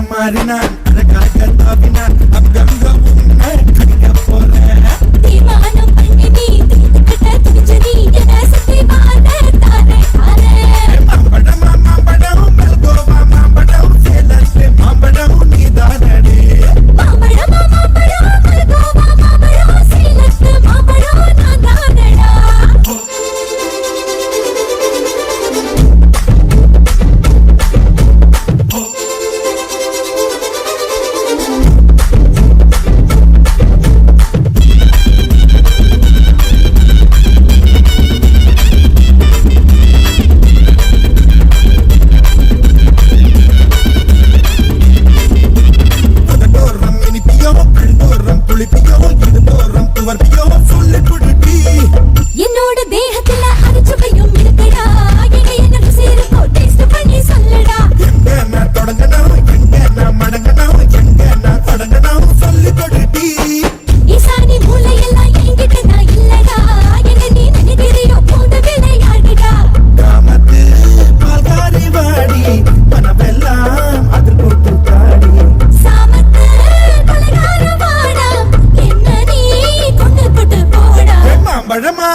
மாறினான் அழகாக தாவினான் அங்கங்க உன்னை கடிக்க போறேன் தீர்மானம் பண்ணி நீ தீர்த்துக்கிட்ட துணிஞ்சு நீ என்ன சுத்தி வாழ தானே மாம்பழம் மாம்பழம் மல்கோவா மாம்பழம் சேலத்து மாம்பழம் நீதானடி மாம்பழம் மாம்பழம் மல்கோவா மாம்பழம் சேலத்து மாம்பழம் நான் தானடா என்னோட தேகத்துல அரிச்சுவையும் இருக்கடா என்ன ருசியிருக்கோ டேஸ்ட் பண்ணி சொல்லடா எங்க நான் தொடங்கணும் எங்க நான் மடங்கணும் எங்க நான் தொடங்கணும் சொல்லி கொடுடி ஈசானி மூளையெல்லாம் என்கிட்ட நான் இல்லடா என்ன நீ நினைக்கிறியோ போந்த விளையாடுடா காமத்து பால்காரி வாடி மனவெல்லாம் அதில் போட்டு தாடி சாமத்து கொலைகார வாடா என்ன நீ கொண்டு போட்டு போடா மாம்பழமா